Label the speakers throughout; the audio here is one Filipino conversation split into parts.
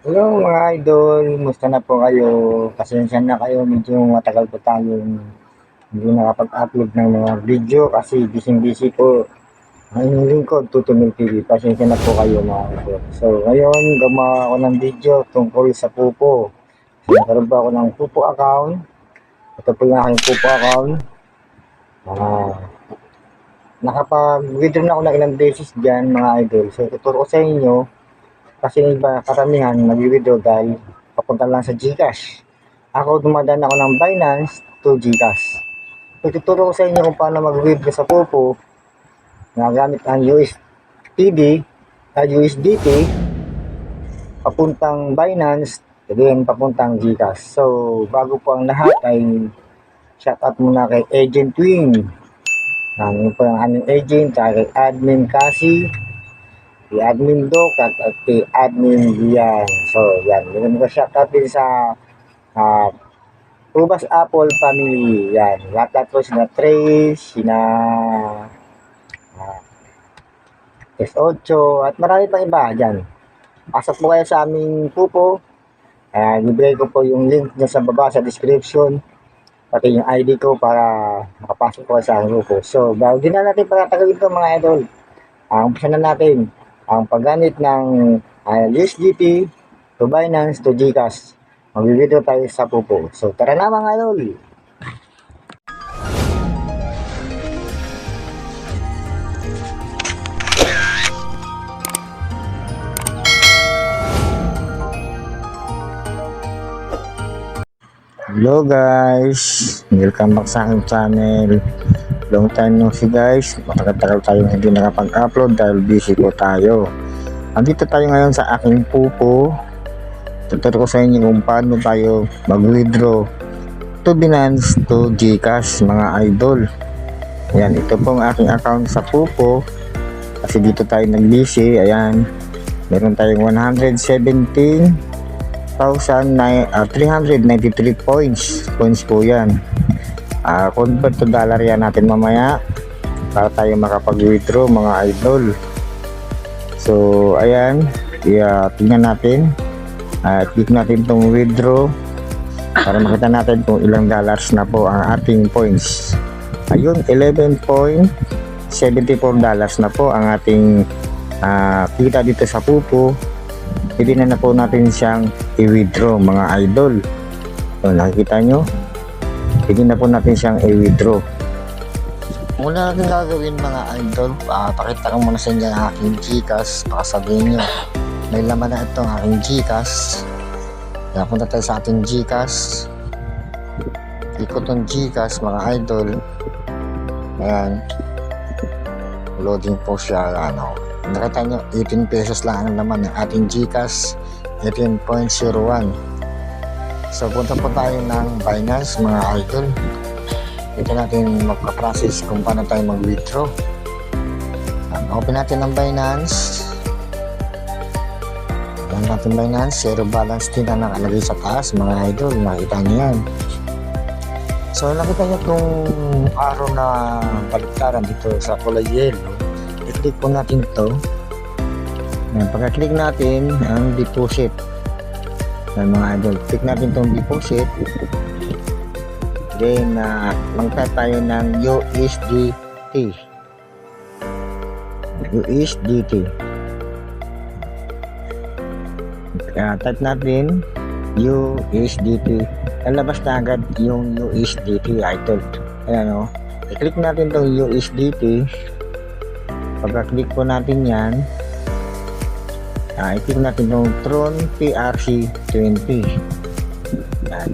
Speaker 1: Hello mga idol, musta na po kayo? Pasensya na kayo, medyo matagal po tayong hindi nakapag-upload ng mga video kasi busy po. Ang inyong lingkod, Tutumil TV. Pasensya na po kayo mga idol. So ngayon, gumawa ako ng video tungkol sa Pupo. So, nagkaroon ba ako ng Pupo account? Ito po yung aking Pupo account. Ah, nakapag-withdraw na ako ng ilang beses dyan mga idol. So tuturo ko sa inyo kasi iba karamihan nag-withdraw dahil papunta lang sa GCash. Ako dumadaan ako ng Binance to GCash. Ituturo ko sa inyo kung paano mag-withdraw sa Popo na gamit ang USTD at USDT papuntang Binance then papuntang GCash. So bago po ang lahat ay shout out muna kay Agent Wing. Yun po ang aming agent, kay Admin Cassie, kay Admin Doc at kay Admin Gian. So yan, yun ko shout out din sa uh, Ubas Apple Family. Yan. Lahat po sina Trace, sina uh, S8, at marami pang iba dyan. Pasok po kayo sa aming pupo. Ibigay ko po yung link dyan sa baba sa description. Pati yung ID ko para makapasok po sa aming pupo. So, bago din na natin pagkatagal ito mga idol. Umpisa na natin ang paggamit ng USDT to Binance to GCash. Mag-video tayo sa pupo. So, tara na mga idol. Hello guys, welcome back sa aking channel. Long time no see guys, matagal-tagal tayong hindi nakapag-upload dahil busy po tayo. Andito tayo ngayon sa aking pupo. Tuturo ko sa inyo kung paano tayo mag-withdraw to Binance to GCash mga idol. Ayan, ito pong aking account sa pupo. Kasi dito tayo nag-busy, ayan. Meron tayong 393 points po yan. Convert to dollar yan natin mamaya para tayo makapag-withdraw mga idol. So ayan, tingnan natin, click natin tong withdraw para makita natin kung ilang dollars na po ang ating points. Ayun, 11.74 dollars na po ang ating kita dito sa pupo. Pwede na po natin siyang i-withdraw mga idol. So, nakikita nyo, pwede na po natin siyang i-withdraw. Muna natin gagawin mga idol, pakita ko muna sa inyo ang aking GCash. Baka sabihin nyo, may laman na itong aking GCash. Kaya punta tayo sa ating GCash. Ikot itong GCash mga idol. Ayan, loading po siya. Nakita nyo, 18 pesos lang ang laman ng ating GCash, 18.01. So punta po tayo ng Binance mga idol. Ito natin magpa-process kung paano tayo mag-withdraw. Open natin ang Binance. Open natin Binance, zero balance din ang nakalagay sa taas mga idol. Nakita nyo yan. So nakita nyo itong araw na baliktaran dito sa kulay yellow. I-click po natin ito. Pagka-click natin ang deposit mga idol, click natin itong deposit, then mag-type tayo ng USDT. Type natin USDT, lalabas na agad yung USDT idol. Ayan o, i-click natin itong USDT. Pagka-click po natin yan, i-click natin yung Tron PRC20. Yan.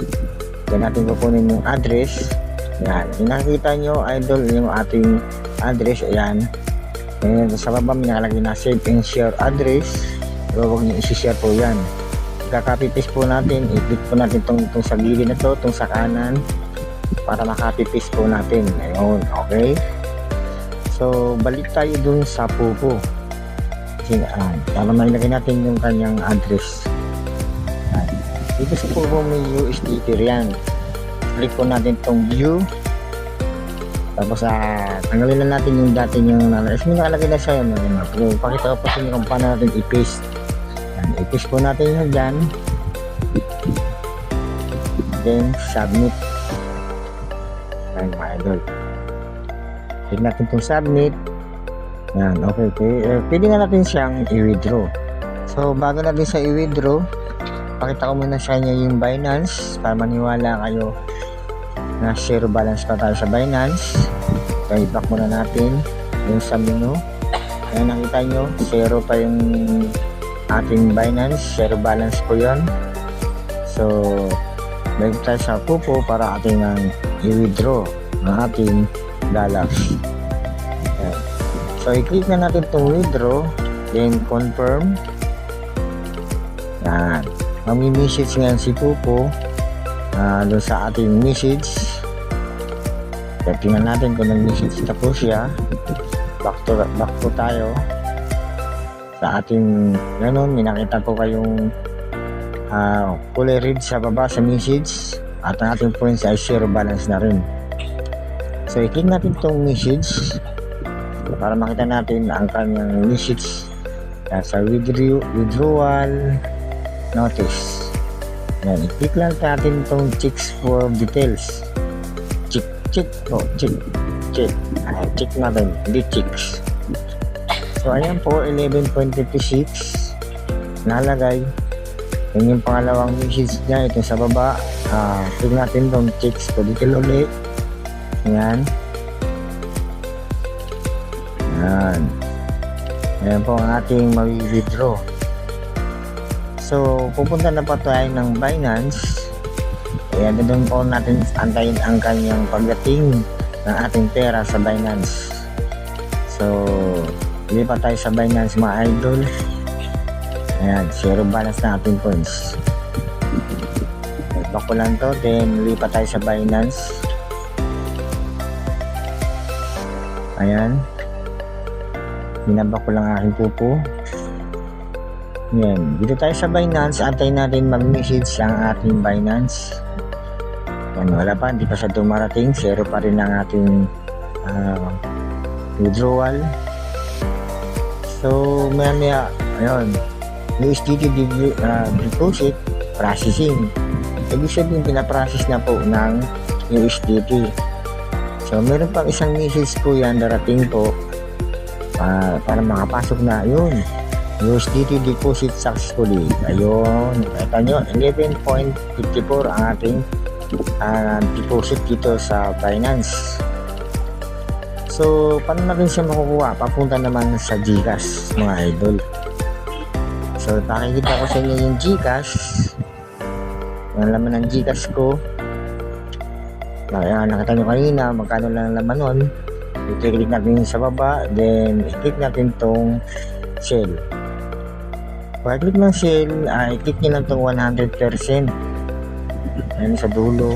Speaker 1: Yan natin kukunin yung address. Yan. Yung nakikita nyo, idol, yung ating address. Ayan. Yan. Sa baba may nakalagay na save and share address. Pero huwag nyo isi-share po yan. Kaka-copy paste po natin. I-click po natin itong sa gilid na ito, itong sa kanan, para maka-copy paste po natin. Ayun. Okay. So, balik tayo dun sa pupo. Para mailagay natin yung kanyang address. Dito sa pupo may USDT yan. Click po natin itong view. Tapos tanggalin na natin yung dati yung nakalagay na siya. Pero pakita ko po sa inyo kung paano natin i-paste. Yan, i-push po natin yun dyan. Then, submit. Yan, mga idol. Click natin itong submit. Yan, okay. Pwede na natin siyang i-withdraw. So, bago natin siya i-withdraw, pakita ko muna sa inyo yung Binance para maniwala kayo na zero balance pa tayo sa Binance. So, i-back muna natin yung sa menu. Ayan, nakita nyo, zero pa yung ating Binance, zero balance po yun. So, balik tayo sa Pupo para ating i-withdraw ng ating dollars. Ayan. So, i-click na natin itong withdraw, then confirm. Ayan. Mami-message ngayon si Pupo doon sa ating message. Kaya tingnan natin kung nag-message na po siya. Back po tayo sa ating ganun, minakita po kayong kulay red sa baba sa message at ang ating points ay zero balance na rin. So i-click natin itong message para makita natin ang kanyang message sa withdrawal notice. Yan, i-click lang natin itong checks for details. Check natin, hindi checks. So ayan po, 11.56 nalagay. Yan yung pangalawang message niya, ito sa baba. Click natin itong checks for detail ulit. Yan. Ayan po ang ating mag-withdraw. So pupunta na pa tayo ng Binance. Ayan, doon po natin antayin ang kanyang pagdating ng ating pera sa Binance. So lipat tayo sa Binance mga idol. Ayan, zero balance na ating coins. Back ko lang to, then lipat tayo sa Binance. Ayan, binabak ko lang aking Pupo. Ayan, dito tayo sa Binance, antayin natin mag-message ang ating Binance. Yan, wala pa, hindi pa siya dumarating, zero pa rin ang ating withdrawal. So maya ayun, USDT deposit processing, ibig sabihin pinaprocess na po ng USDT. So meron pang isang message po yan darating po para makapasok na yun, USDT deposit successfully. Ayun, kita nyo 11.54 ang ating deposit dito sa Binance. So paano natin siya makukuha? Papunta naman sa GCash mga idol. So pakikita ko sa inyo yung GCash, yung laman ng GCash ko. Nakita nyo kanina magkano lang laman nun. I-click natin sa baba, then i-click natin tong sell. Pag-click ng sell, i-click nyo lang tong 100%. Ayan sa dulo.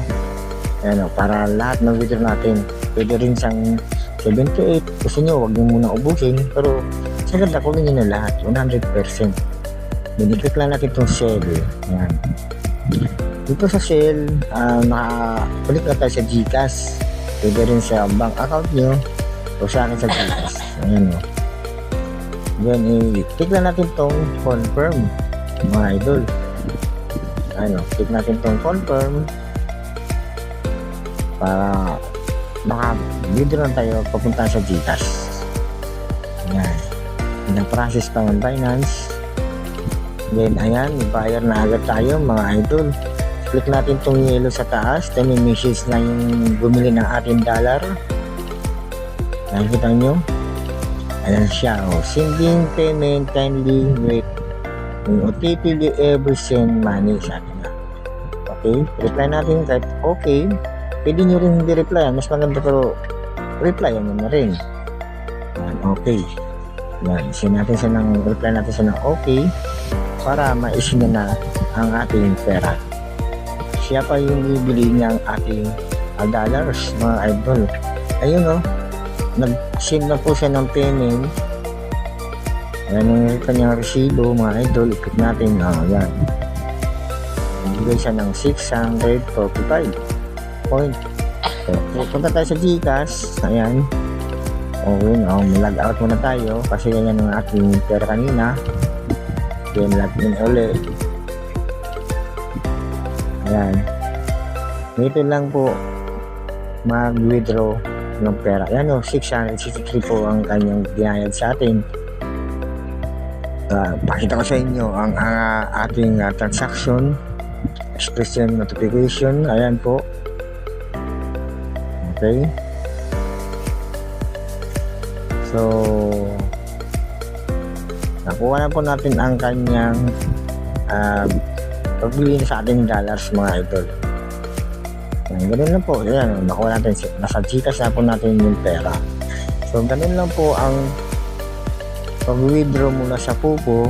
Speaker 1: Ayan, para lahat ng withdraw natin. Pwede rin siyang 78. Gusto nyo, huwag nyo muna ubusin. Pero sa ganda, kunin nyo na lahat. 100%. Then i-click lang natin itong sell. Ayan. Dito sa sell, nakakulik na tayo sa GCash. Pwede rin sa bank account nyo o sa akin sa GCash. Ayan o. Then i-click lang natin itong confirm mga idol. Ano, click natin itong confirm para maka-withdraw lang tayo papunta sa GCash. Ayan, pinaprocess pa ng Binance. Then ayan, bayar na agad tayo mga idol. Click natin itong yellow sa taas, then may message na yung bumili ng ating dollar. Nakikita nyo, ayan siya, sending payment, kindly wait. Yung OTP you ever send money sa atin na. Okay, reply natin kahit okay. Pwede nyo rin hindi reply, mas maganda pero reply nyo na rin. Yan, okay. Yan, send natin siya ng, reply natin siya ng okay para ma-issue na ang ating pera. Siya pa yung bibili niyang ating dollars mga idol. Ayun o, nag-send na po siya ng payment. Ayan yung kanyang resibo mga idol. Ikot natin, yan. Nagbigay siya ng 645 point. So, punta tayo sa GCash. Ayan. Okay, mag-log out muna tayo kasi ganyan ang ating pera kanina. natin login ulit. Ayan. Dito lang po mag-withdraw ng pera. Ayan o, 663 po ang kanyang binayad sa atin. Pakita ko sa inyo ang ating transaction expression notification. Ayan po. Okay. So, nakuha na po natin ang kanyang pagbili sa ating dollars, mga idol. Ganun lang po. Ayan, nakuha natin. Nasa Gcash na po natin yung pera. So, ganun lang po ang pag-withdraw muna sa Pupo.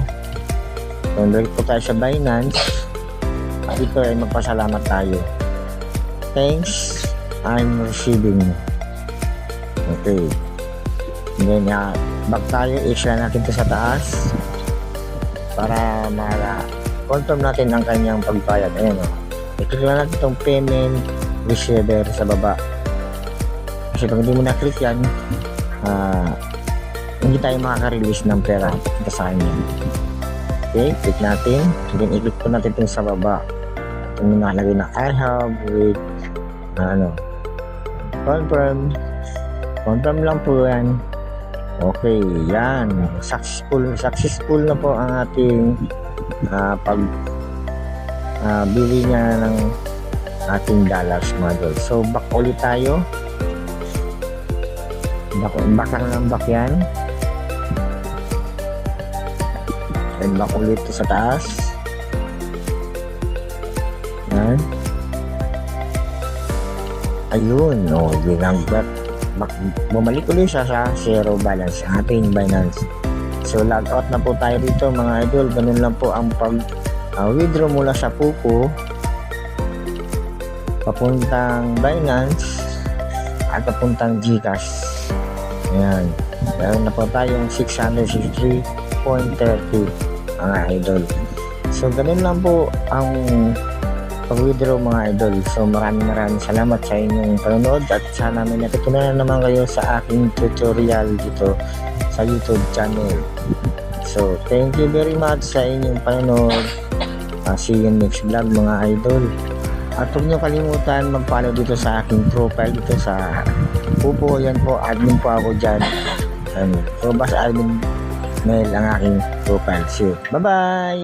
Speaker 1: So, direct po tayo sa Binance. At ito ay magpasalamat tayo. Thanks, I'm receiving. Okay. And then, back tayo. I-share natin ito sa taas para confirm natin ang kanyang pagbayad. Ayan o. I-click lang natin itong payment receiver sa baba. Kasi pag hindi mo na-click yan, hindi tayo makaka-release ng pera dito sa kanya. Okay, click natin. Then i-click po natin itong sa baba. Ito yung nakalagay na I have with confirm. Confirm lang po yan. Okay, yan. Successful na po ang ating bili niya ng ating dollars, mga idol. So, back ulit tayo. Back lang ng back yan. And back ulit sa taas. Yan. Ayun. O, yun ang bumalik ulit siya sa zero balance ang ating Binance. So, log out na po tayo dito, mga idol. Ganun lang po ang withdraw mula sa Pupo papuntang Binance at papuntang Gcash. Ayan. Meron na po tayong 663.30 mga idol. So, ganun lang po ang pag-withdraw, mga idol. So, maraming salamat sa inyong panonood at sana may natutunan naman kayo sa aking tutorial dito sa YouTube channel. So, thank you very much sa inyong panonood. See you next vlog, mga idol. At huwag nyo kalimutan mag-follow dito sa aking profile dito sa Pupo. Yan po, admin po ako dyan. So, basta admin mail ang aking profile. See you. Bye-bye!